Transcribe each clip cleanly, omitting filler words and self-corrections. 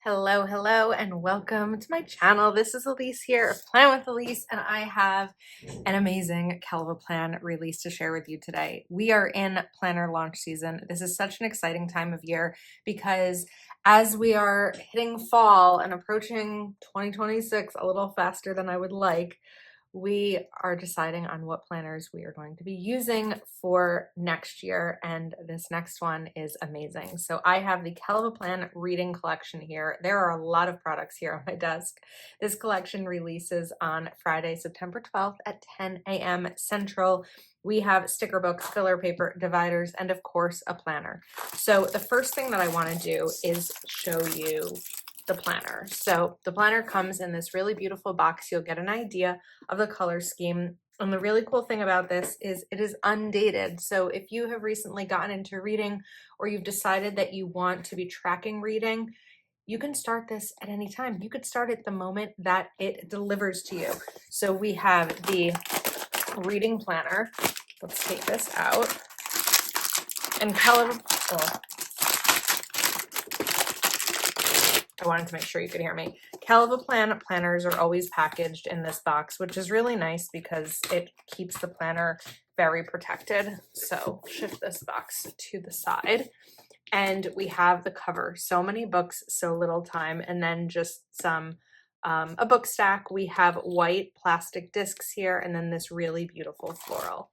Hello, hello, and welcome to my channel. This is Elise here of Plan with Elise, and I have an amazing Kellofaplan release to share with you today. We are in planner launch season. This is such an exciting time of year because as we are hitting fall and approaching 2026 a little faster than I would like, we are deciding on what planners we are going to be using for next year, and this next one is amazing. So I have the Kellofaplan reading collection here. There are a lot of products here on my desk. This collection releases on Friday, September 12th at 10 a.m. Central. We have sticker books, filler paper, dividers, and of course a planner. So the first thing that I want to do is show you the planner. So the planner comes in this really beautiful box. You'll get an idea of the color scheme. And the really cool thing about this is it is undated. So if you have recently gotten into reading or you've decided that you want to be tracking reading, you can start this at any time. You could start it the moment that it delivers to you. So we have the reading planner. Let's take this out. And I wanted to make sure you could hear me. Kellofaplan planners are always packaged in this box, which is really nice because it keeps the planner very protected. So shift this box to the side. And we have the cover. So many books, so little time. And then just some, a book stack. We have white plastic discs here, and then this really beautiful floral.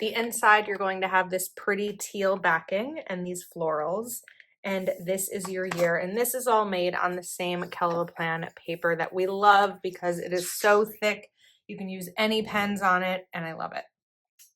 The inside, you're going to have this pretty teal backing and these florals. And this is your year. And this is all made on the same Kellofaplan paper that we love because it is so thick. You can use any pens on it, and I love it.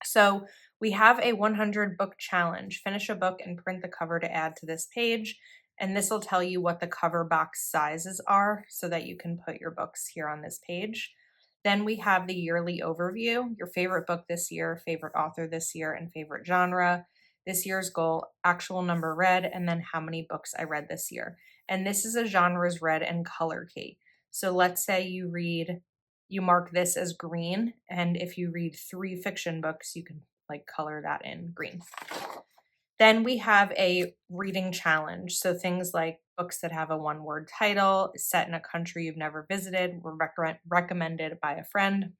So we have a 100 book challenge. Finish a book and print the cover to add to this page. And this will tell you what the cover box sizes are so that you can put your books here on this page. Then we have the yearly overview, your favorite book this year, favorite author this year, and favorite genre. This year's goal, actual number read, and then how many books I read this year. And this is a genres read and color key. So let's say you mark this as green, and if you read 3 fiction books, you can color that in green. Then we have a reading challenge. So things like books that have a 1-word title, set in a country you've never visited, were recommended by a friend.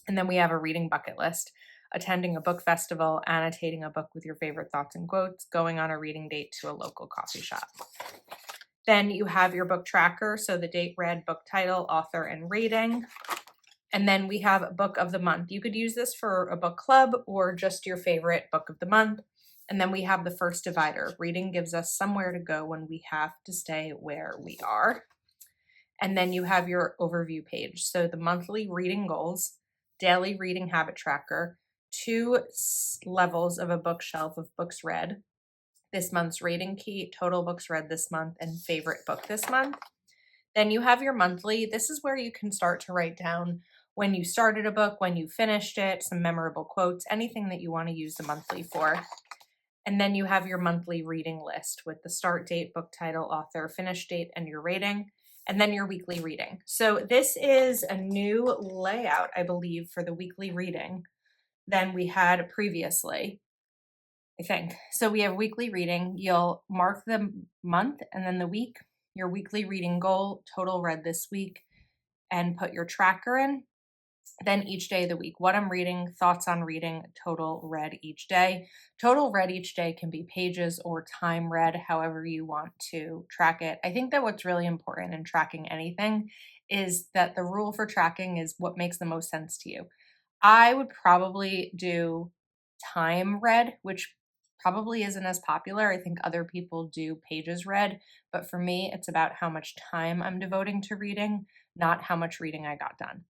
And then we have a reading bucket list, attending a book festival, annotating a book with your favorite thoughts and quotes, going on a reading date to a local coffee shop. Then you have your book tracker, so the date read, book title, author, and rating. And then we have book of the month. You could use this for a book club or just your favorite book of the month. And then we have the first divider. Reading gives us somewhere to go when we have to stay where we are. And then you have your overview page. So the monthly reading goals, daily reading habit tracker, 2 levels of a bookshelf of books read, this month's rating key, total books read this month, and favorite book this month. Then you have your monthly. This is where you can start to write down when you started a book, when you finished it, some memorable quotes, anything that you want to use the monthly for. And then you have your monthly reading list with the start date, book title, author, finish date, and your rating. And then your weekly reading. So this is a new layout, I believe, for the weekly reading than we had previously, I think. So we have weekly reading. You'll mark the month and then the week, your weekly reading goal, total read this week, and put your tracker in. Then each day of the week, what I'm reading, thoughts on reading, total read each day. Total read each day can be pages or time read, however you want to track it. I think that what's really important in tracking anything is that the rule for tracking is what makes the most sense to you. I would probably do time read, which probably isn't as popular. I think other people do pages read, but for me, it's about how much time I'm devoting to reading, not how much reading I got done.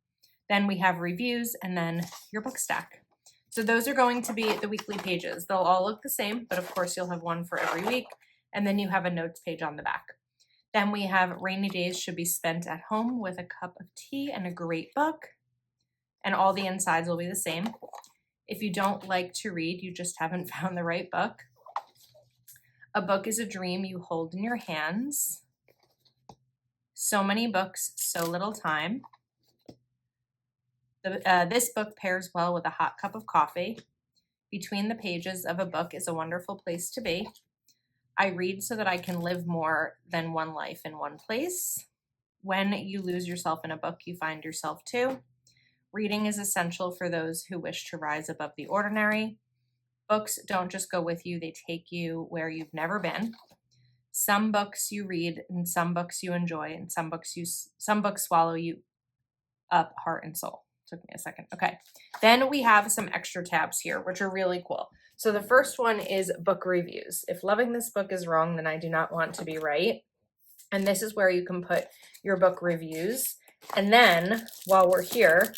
Then we have reviews and then your book stack. So those are going to be the weekly pages. They'll all look the same, but of course you'll have one for every week. And then you have a notes page on the back. Then we have rainy days should be spent at home with a cup of tea and a great book. And all the insides will be the same. If you don't like to read, you just haven't found the right book. A book is a dream you hold in your hands. So many books, so little time. This book pairs well with a hot cup of coffee. Between the pages of a book is a wonderful place to be. I read so that I can live more than one life in one place. When you lose yourself in a book, you find yourself too. Reading is essential for those who wish to rise above the ordinary. Books don't just go with you, they take you where you've never been. Some books you read and some books you enjoy and some books swallow you up heart and soul. Took me a second. Okay. Then we have some extra tabs here, which are really cool. So the first one is book reviews. If loving this book is wrong, then I do not want to be right. And this is where you can put your book reviews. And then while we're here,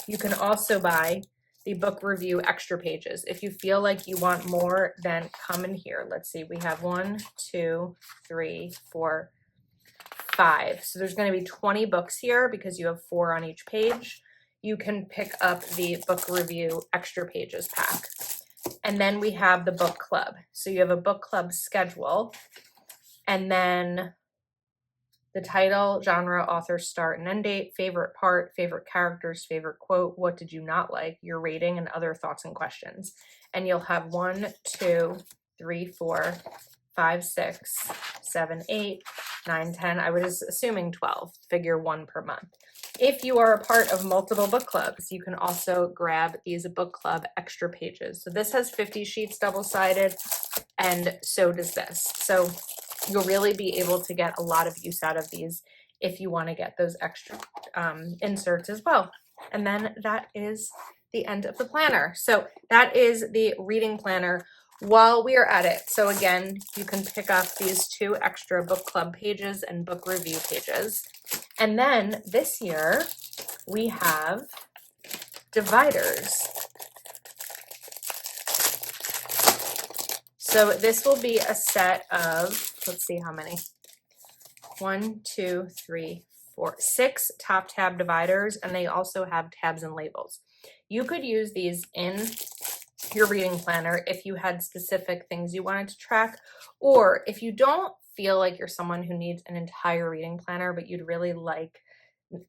you can also buy the book review extra pages. If you feel like you want more, then come in here. Let's see, we have 1, 2, 3, 4, 5. So there's going to be 20 books here because you have 4 on each page. You can pick up the book review extra pages pack. And then we have the book club. So you have a book club schedule, and then the title, genre, author, start and end date, favorite part, favorite characters, favorite quote, what did you not like, your rating, and other thoughts and questions. And you'll have 1, 2, 3, 4, 5, 6, 7, 8, 9, 10. I was assuming 12, figure 1 per month. If you are a part of multiple book clubs, you can also grab these book club extra pages. So this has 50 sheets double-sided, and so does this. So you'll really be able to get a lot of use out of these if you want to get those extra inserts as well. And then that is the end of the planner. So that is the reading planner while we are at it. So again, you can pick up these 2 extra book club pages and book review pages. And then this year we have dividers. So this will be a set of, let's see how many. 1, 2, 3, 4, 6 top tab dividers, and they also have tabs and labels. You could use these in your reading planner if you had specific things you wanted to track, or if you don't feel like you're someone who needs an entire reading planner, but you'd really like,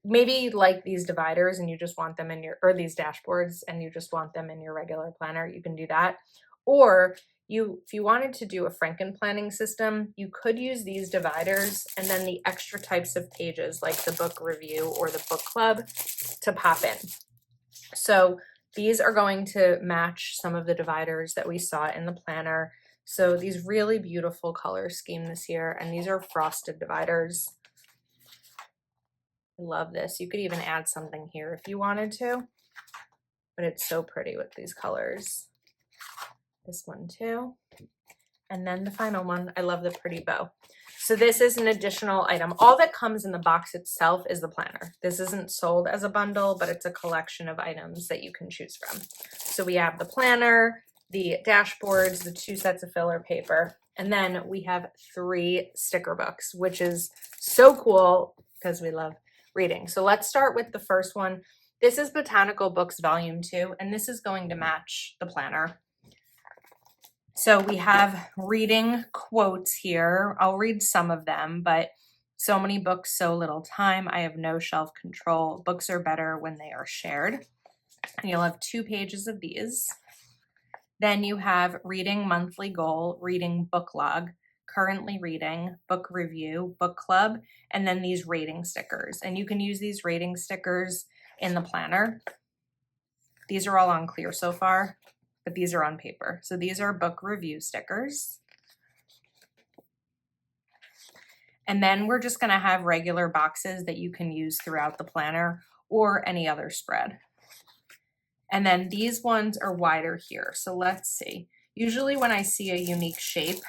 maybe you like these dividers and you just want them in your, or these dashboards and you just want them in your regular planner, you can do that. Or if you wanted to do a Franken planning system, you could use these dividers and then the extra types of pages like the book review or the book club to pop in. So these are going to match some of the dividers that we saw in the planner. So these really beautiful color scheme this year, and these are frosted dividers. I love this. You could even add something here if you wanted to, but it's so pretty with these colors. This one too. And then the final one, I love the pretty bow. So this is an additional item. All that comes in the box itself is the planner. This isn't sold as a bundle, but it's a collection of items that you can choose from. So we have the planner, the dashboards, the 2 sets of filler paper, and then we have 3 sticker books, which is so cool because we love reading. So let's start with the first one. This is Botanical Books Volume 2, and this is going to match the planner. So we have reading quotes here. I'll read some of them, but so many books, so little time. I have no shelf control. Books are better when they are shared. And you'll have 2 pages of these. Then you have reading monthly goal, reading book log, currently reading, book review, book club, and then these rating stickers. And you can use these rating stickers in the planner. These are all on clear so far, but these are on paper. So these are book review stickers. And then we're just going to have regular boxes that you can use throughout the planner or any other spread. And then these ones are wider here. So let's see. Usually when I see a unique shape,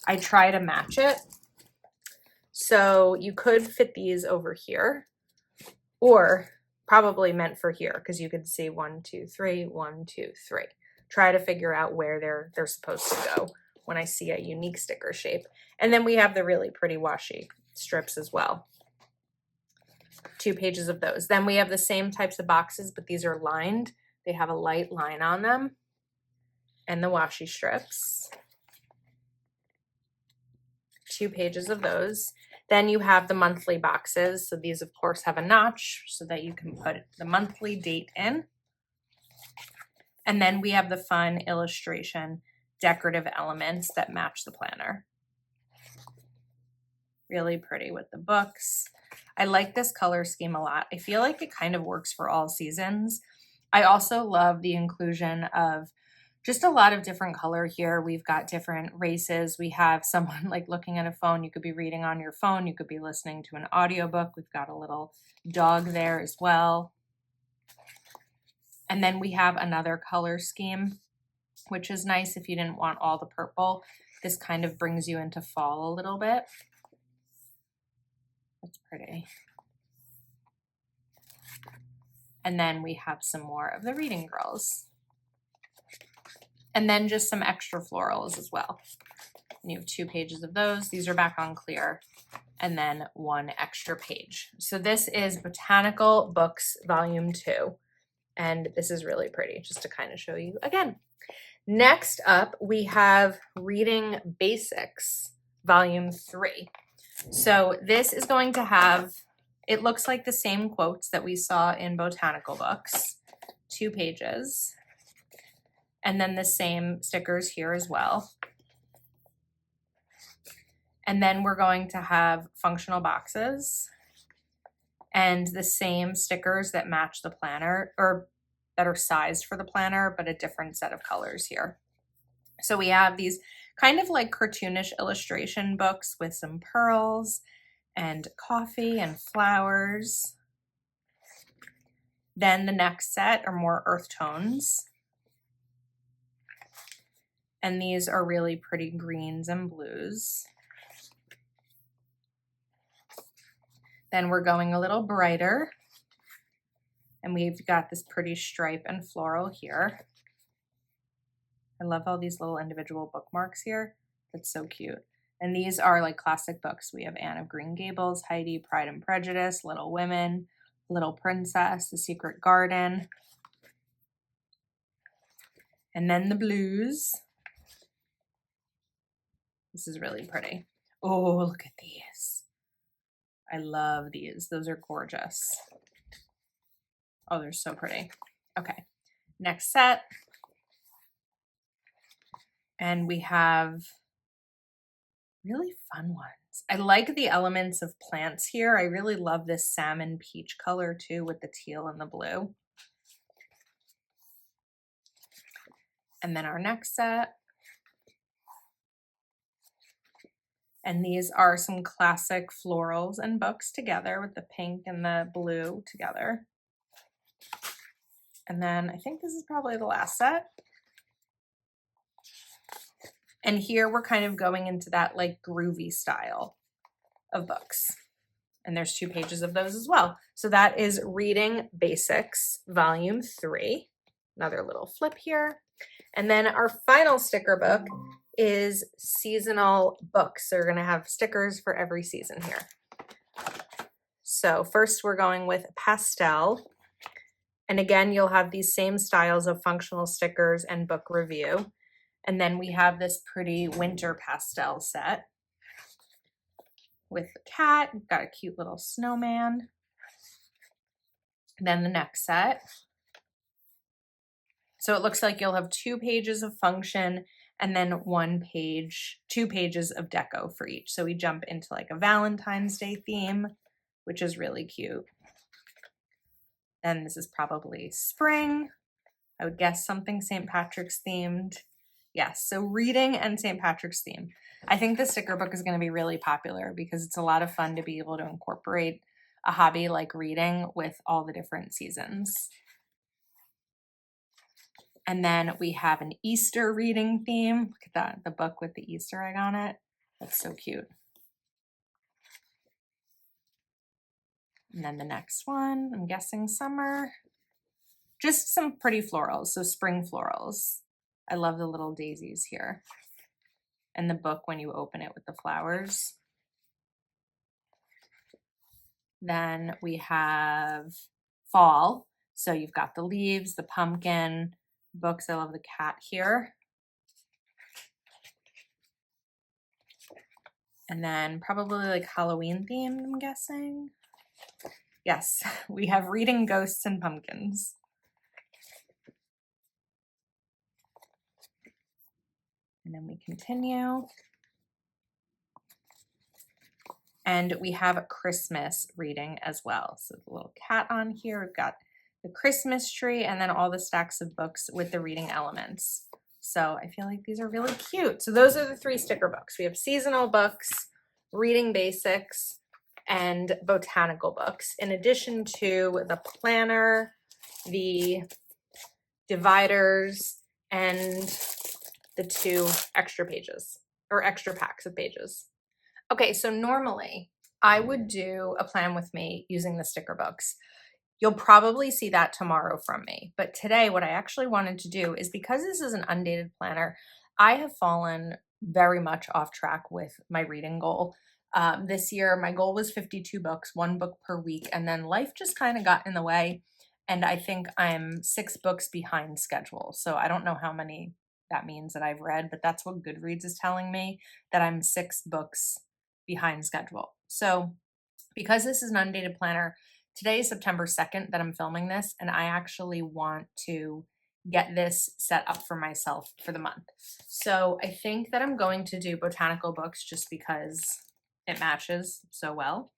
I try to match it. So you could fit these over here, or probably meant for here because you could see 1, 2, 3, 1, 2, 3. Try to figure out where they're supposed to go when I see a unique sticker shape. And then we have the really pretty washi strips as well. 2 pages of those. Then we have the same types of boxes, but these are lined. They have a light line on them. And the washi strips. 2 pages of those. Then you have the monthly boxes. So these, of course, have a notch so that you can put the monthly date in. And then we have the fun illustration decorative elements that match the planner. Really pretty with the books. I like this color scheme a lot. I feel like it kind of works for all seasons. I also love the inclusion of just a lot of different color here. We've got different races. We have someone like looking at a phone. You could be reading on your phone. You could be listening to an audiobook. We've got a little dog there as well. And then we have another color scheme, which is nice if you didn't want all the purple. This kind of brings you into fall a little bit. That's pretty. And then we have some more of the Reading Girls. And then just some extra florals as well. And you have 2 pages of those. These are back on clear. And then 1 extra page. So this is Botanical Books Volume 2. And this is really pretty, just to kind of show you again. Next up, we have Reading Basics Volume 3. So this is going to have, it looks like the same quotes that we saw in Botanical Books. 2 pages. And then the same stickers here as well. And then we're going to have functional boxes and the same stickers that match the planner, or that are sized for the planner, but a different set of colors here. So we have these kind of like cartoonish illustration books with some pearls and coffee and flowers. Then the next set are more earth tones. And these are really pretty greens and blues. Then we're going a little brighter. And we've got this pretty stripe and floral here. I love all these little individual bookmarks here. That's so cute. And these are like classic books. We have Anne of Green Gables, Heidi, Pride and Prejudice, Little Women, Little Princess, The Secret Garden. And then the blues. This is really pretty. Oh, look at these. I love these. Those are gorgeous. Oh, they're so pretty. Okay, next set. And we have really fun ones. I like the elements of plants here. I really love this salmon peach color too with the teal and the blue. And then our next set. And these are some classic florals and books together with the pink and the blue together. And then I think this is probably the last set. And here we're kind of going into that like groovy style of books. And there's 2 pages of those as well. So that is Reading Basics Volume 3. Another little flip here. And then our final sticker book is seasonal books. So we're going to have stickers for every season here. So first we're going with pastel. And again, you'll have these same styles of functional stickers and book review. And then we have this pretty winter pastel set with the cat. We've got a cute little snowman. And then the next set. So it looks like you'll have 2 pages of function and then 2 pages of deco for each. So we jump into like a Valentine's Day theme, which is really cute. And this is probably spring. I would guess something St. Patrick's themed. Yes, so reading and St. Patrick's theme. I think the sticker book is going to be really popular because it's a lot of fun to be able to incorporate a hobby like reading with all the different seasons. And then we have an Easter reading theme. Look at that, the book with the Easter egg on it. That's so cute. And then the next one, I'm guessing summer. Just some pretty florals, so spring florals. I love the little daisies here. And the book when you open it with the flowers. Then we have fall. So you've got the leaves, the pumpkin, books. I love the cat here. And then probably like Halloween themed, I'm guessing. Yes, we have reading ghosts and pumpkins. And then we continue. And we have a Christmas reading as well. So the little cat on here, we've got the Christmas tree, and then all the stacks of books with the reading elements. So I feel like these are really cute. So those are the 3 sticker books. We have seasonal books, reading basics, and botanical books, in addition to the planner, the dividers, and the 2 extra pages, or extra packs of pages. Okay, so normally I would do a plan with me using the sticker books. You'll probably see that tomorrow from me. But today, what I actually wanted to do is, because this is an undated planner, I have fallen very much off track with my reading goal. This year, my goal was 52 books, 1 book per week, and then life just kind of got in the way. And I think I'm 6 books behind schedule. So I don't know how many that means that I've read, but that's what Goodreads is telling me, that I'm 6 books behind schedule. So because this is an undated planner, today is September 2nd that I'm filming this, and I actually want to get this set up for myself for the month. So I think that I'm going to do botanical books just because it matches so well.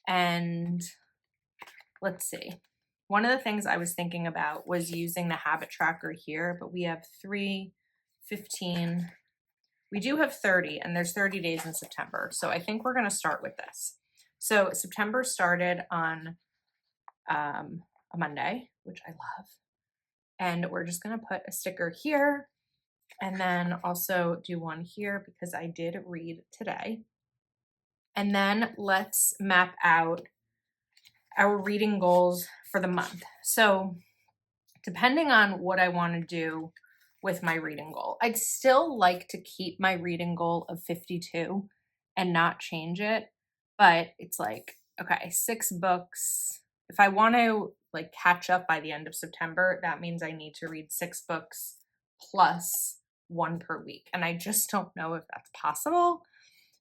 And let's see. One of the things I was thinking about was using the habit tracker here, but we have 3, 15, we do have 30, and there's 30 days in September. So I think we're going to start with this. So September started on a Monday, which I love. And we're just going to put a sticker here, and then also do one here because I did read today. And then let's map out our reading goals for the month. So depending on what I want to do with my reading goal, I'd still like to keep my reading goal of 52 and not change it. But it's like, okay, 6 books. If I want to like catch up by the end of September, that means I need to read 6 books plus 1 per week. And I just don't know if that's possible.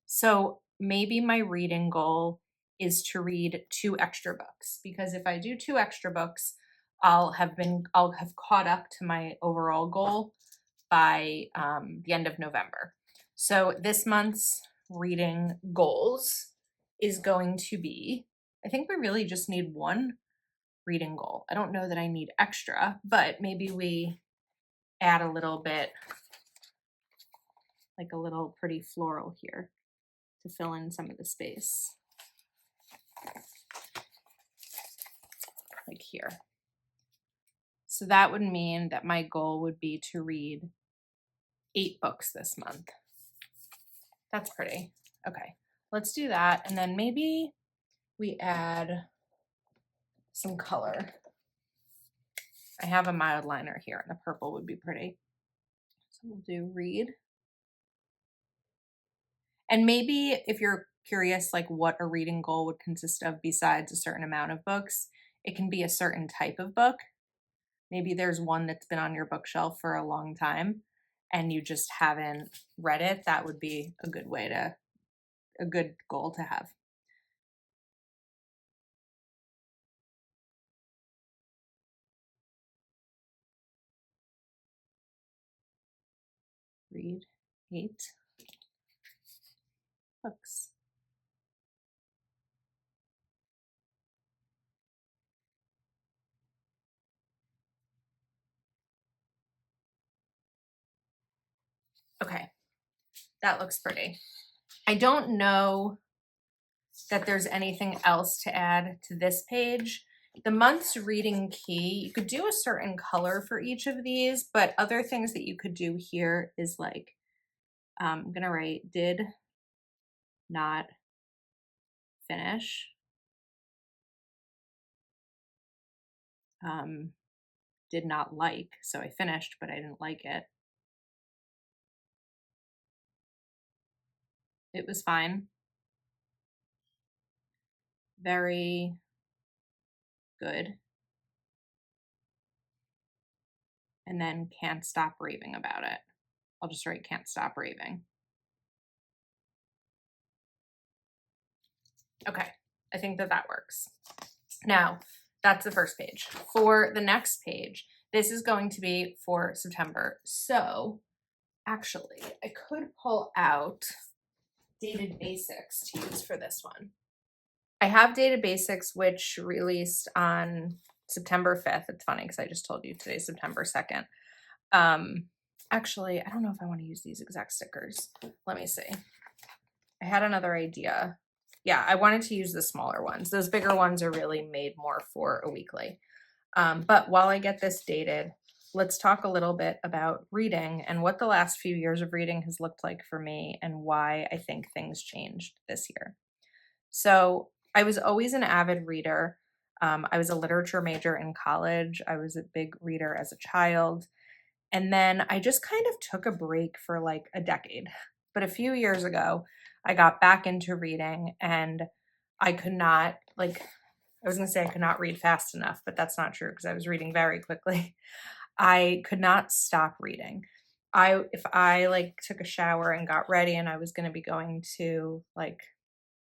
So maybe my reading goal is to read 2 extra books, because if I do 2 extra books, I'll have caught up to my overall goal by the end of November. So this month's reading goals is going to be, I think we really just need 1 reading goal. I don't know that I need extra, but maybe we add a little bit, like a little pretty floral here to fill in some of the space. Like here. So that would mean that my goal would be to read 8 books this month. That's pretty. Okay, let's do that. And then maybe we add some color. I have a mild liner here, and the purple would be pretty. So we'll do read. And maybe if you're curious, like what a reading goal would consist of besides a certain amount of books, it can be a certain type of book. Maybe there's one that's been on your bookshelf for a long time and you just haven't read it. That would be a good goal to have. Read 8 books. Okay, that looks pretty. I don't know that there's anything else to add to this page. The month's reading key, you could do a certain color for each of these, but other things that you could do here is like, I'm gonna write did not finish. Did not like, so I finished, but I didn't like it. It was fine. Very good. And then can't stop raving about it. I'll just write can't stop raving. Okay, I think that works. Now, that's the first page. For the next page, this is going to be for September. So Actually, I could pull out Dated Basics to use for this one. I have Dated Basics, which released on September 5th. It's funny because I just told you today's September 2nd. Actually, I don't know if I want to use these exact stickers. Let me see. I had another idea. Yeah, I wanted to use the smaller ones. Those bigger ones are really made more for a weekly. But while I get this dated, let's talk a little bit about reading and what the last few years of reading has looked like for me and why I think things changed this year. So I was always an avid reader. I was a literature major in college. I was a big reader as a child. And then I just kind of took a break for like a decade. But a few years ago, I got back into reading and I could not, like, I was going to say I could not read fast enough, but that's not true because I was reading very quickly. I could not stop reading. If I like took a shower and got ready and I was going to be going to like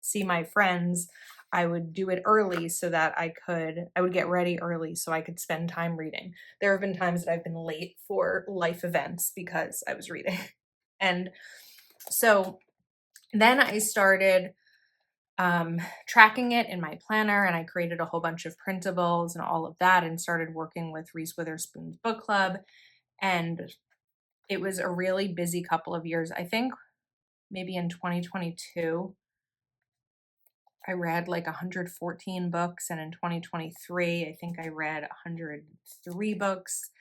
see my friends, I would do it early so that I would get ready early so I could spend time reading. There have been times that I've been late for life events because I was reading. And so then I started tracking it in my planner, and I created a whole bunch of printables and all of that and started working with Reese Witherspoon's book club. And it was a really busy couple of years. I think maybe in 2022, I read like 114 books, and in 2023, I think I read 103 books.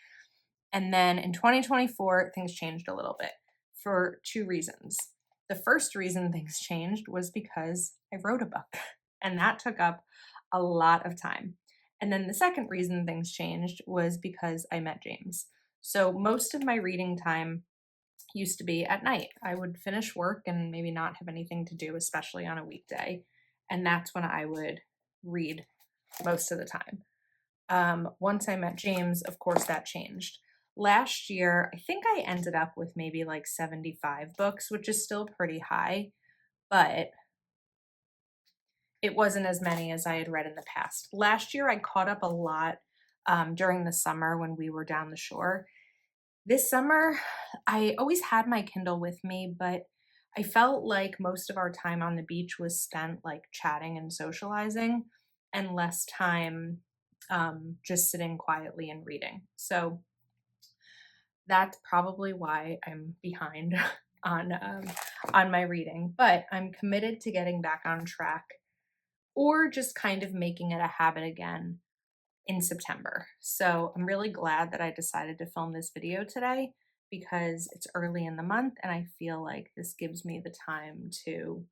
And then in 2024, things changed a little bit for two reasons. The first reason things changed was because I wrote a book, and that took up a lot of time. And then the second reason things changed was because I met James. So most of my reading time used to be at night. I would finish work and maybe not have anything to do, especially on a weekday. And that's when I would read most of the time. Once I met James, of course, that changed. Last year, I think I ended up with maybe like 75 books, which is still pretty high, but it wasn't as many as I had read in the past. Last year, I caught up a lot during the summer when we were down the shore. This summer, I always had my Kindle with me, but I felt like most of our time on the beach was spent like chatting and socializing and less time just sitting quietly and reading. So that's probably why I'm behind on my reading, but I'm committed to getting back on track or just kind of making it a habit again in September. So I'm really glad that I decided to film this video today because it's early in the month and I feel like this gives me the time to,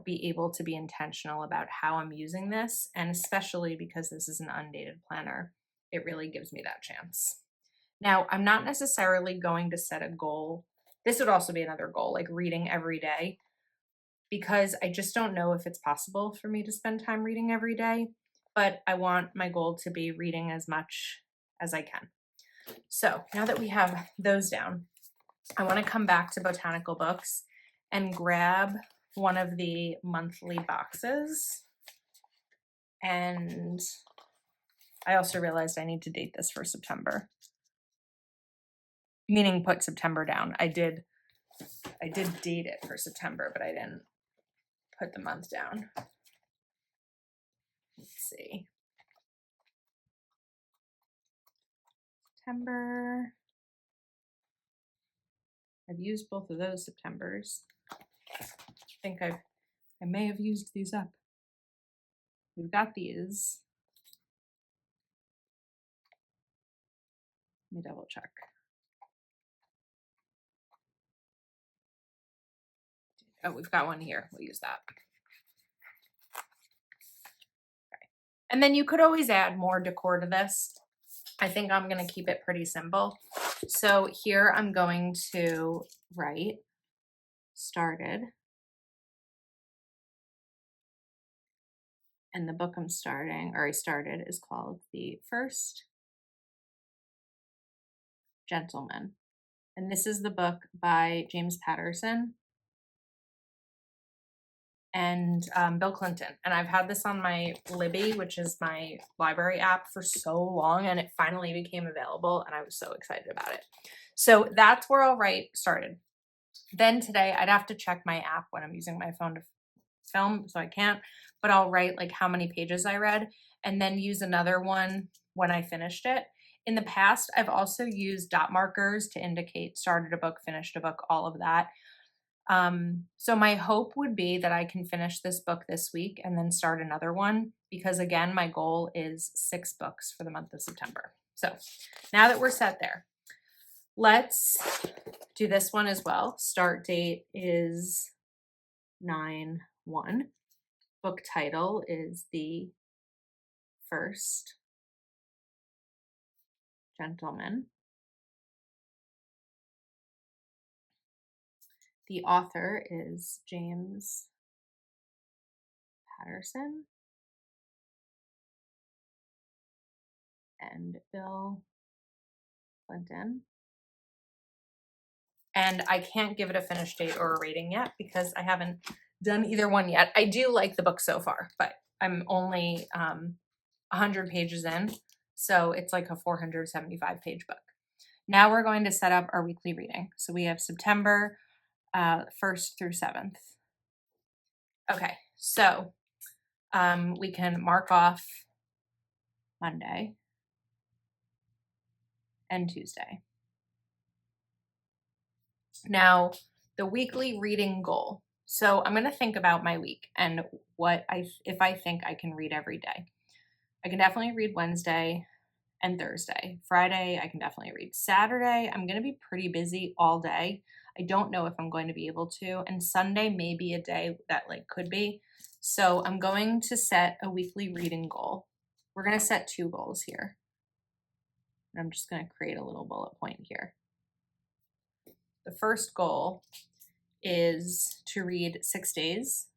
be able to be intentional about how I'm using this. And especially because this is an undated planner, it really gives me that chance. Now, I'm not necessarily going to set a goal. This would also be another goal, like reading every day, because I just don't know if it's possible for me to spend time reading every day, but I want my goal to be reading as much as I can. So now that we have those down, I want to come back to botanical books and grab one of the monthly boxes. And I also realized I need to date this for September, meaning put September down. I did date it for September, but I didn't put the month down. Let's see. September. I've used both of those Septembers. I think I may have used these up. We've got these. Let me double check. Oh, we've got one here. We'll use that. Okay. And then you could always add more decor to this. I think I'm going to keep it pretty simple. So here I'm going to write started. And the book I started is called The First Gentleman. And this is the book by James Patterson and Bill Clinton. And I've had this on my Libby, which is my library app, for so long, and it finally became available, and I was so excited about it. So that's where I'll write started. Then today I'd have to check my app when I'm using my phone to film, so I can't, but I'll write like how many pages I read and then use another one when I finished it. In the past, I've also used dot markers to indicate started a book, finished a book, all of that. So my hope would be that I can finish this book this week and then start another one, because again, my goal is 6 books for the month of September. So now that we're set there, let's do this one as well. Start date is 9/1. Book title is The First Gentleman. The author is James Patterson and Bill Clinton. And I can't give it a finish date or a rating yet because I haven't done either one yet. I do like the book so far, but I'm only 100 pages in, so it's like a 475 page book. Now we're going to set up our weekly reading. So we have September 1st through 7th. Okay, so we can mark off Monday and Tuesday. Now, the weekly reading goal. So I'm going to think about my week and if I think I can read every day. I can definitely read Wednesday and Thursday. Friday, I can definitely read. Saturday, I'm going to be pretty busy all day. I don't know if I'm going to be able to. And Sunday may be a day that like could be. So I'm going to set a weekly reading goal. We're going to set 2 goals here. And I'm just going to create a little bullet point here. The first goal is to read 6 days.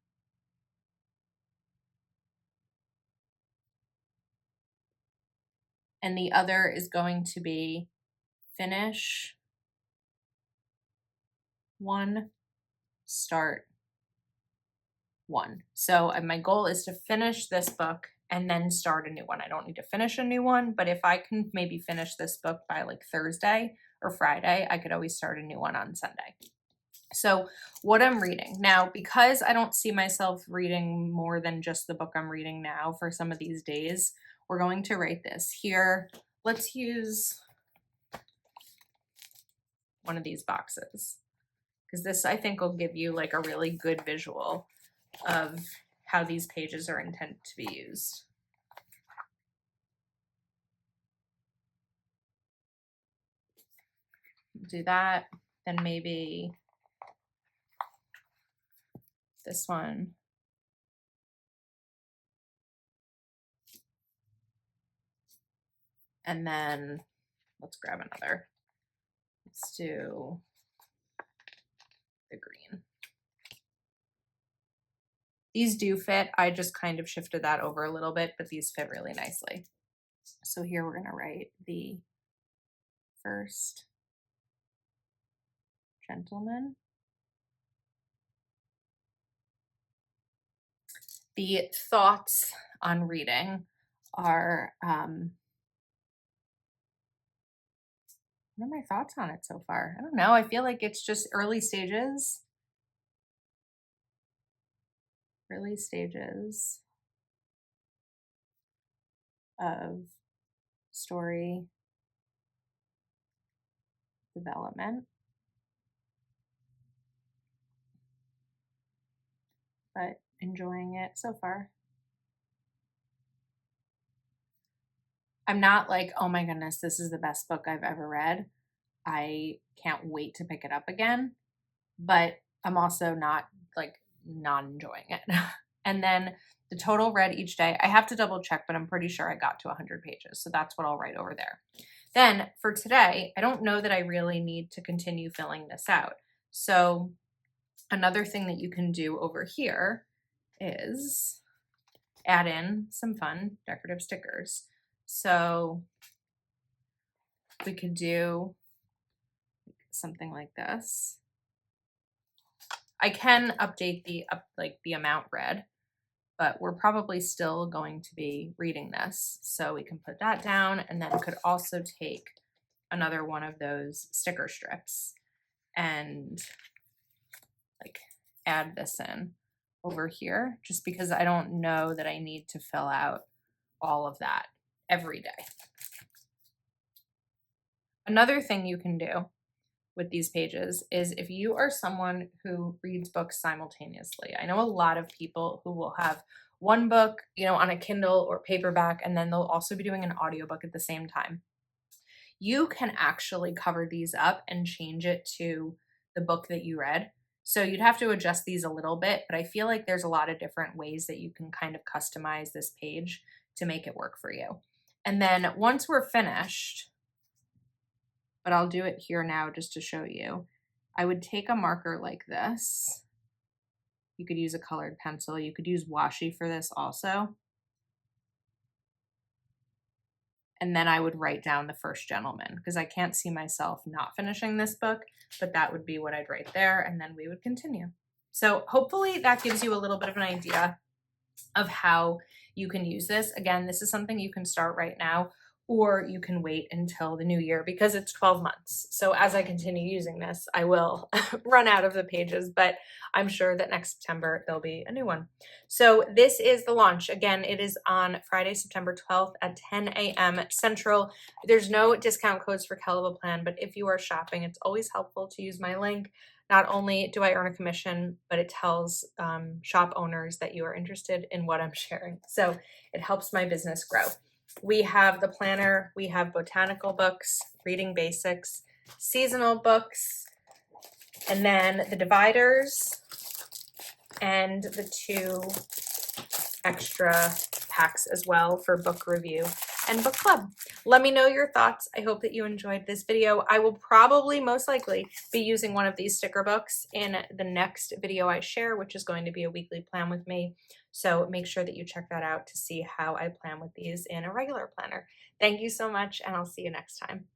And the other is going to be finish 1, start 1. So my goal is to finish this book and then start a new one. I don't need to finish a new one, but if I can maybe finish this book by like Thursday or Friday, I could always start a new one on Sunday. So what I'm reading now, because I don't see myself reading more than just the book I'm reading now for some of these days, we're going to write this here. Let's use one of these boxes because this I think will give you like a really good visual of how these pages are intended to be used. Do that, then maybe this one. And then let's grab another. Let's do the green. These do fit. I just kind of shifted that over a little bit, but these fit really nicely. So here we're going to write The First Gentleman. The thoughts on reading are, what are my thoughts on it so far? I don't know. I feel like it's just early stages. Early stages of story development. But enjoying it so far. I'm not like, oh my goodness, this is the best book I've ever read. I can't wait to pick it up again. But I'm also not enjoying it. And then the total read each day, I have to double check, but I'm pretty sure I got to 100 pages. So that's what I'll write over there. Then for today, I don't know that I really need to continue filling this out. So another thing that you can do over here is add in some fun decorative stickers. So we could do something like this. I can update the amount read, but we're probably still going to be reading this. So we can put that down and then could also take another one of those sticker strips and like add this in over here, just because I don't know that I need to fill out all of that every day. Another thing you can do with these pages is if you are someone who reads books simultaneously. I know a lot of people who will have one book, you know, on a Kindle or paperback, and then they'll also be doing an audiobook at the same time. You can actually cover these up and change it to the book that you read. So you'd have to adjust these a little bit, but I feel like there's a lot of different ways that you can kind of customize this page to make it work for you. And then once we're finished, but I'll do it here now just to show you, I would take a marker like this. You could use a colored pencil. You could use washi for this also. And then I would write down The First Gentleman, because I can't see myself not finishing this book, but that would be what I'd write there, and then we would continue. So hopefully that gives you a little bit of an idea of how you can use this. Again, this is something you can start right now, or you can wait until the new year because it's 12 months. So as I continue using this, I will run out of the pages, but I'm sure that next September there'll be a new one. So this is the launch. Again, it is on Friday, September 12th at 10 a.m. Central. There's no discount codes for Kellofaplan, but if you are shopping, it's always helpful to use my link. Not only do I earn a commission, but it tells shop owners that you are interested in what I'm sharing. So it helps my business grow. We have the planner, we have botanical books, reading basics, seasonal books, and then the dividers and the 2 extra packs as well for book review and book club. Let me know your thoughts. I hope that you enjoyed this video. I will probably most likely be using one of these sticker books in the next video I share, which is going to be a weekly plan with me. So make sure that you check that out to see how I plan with these in a regular planner. Thank you so much, and I'll see you next time.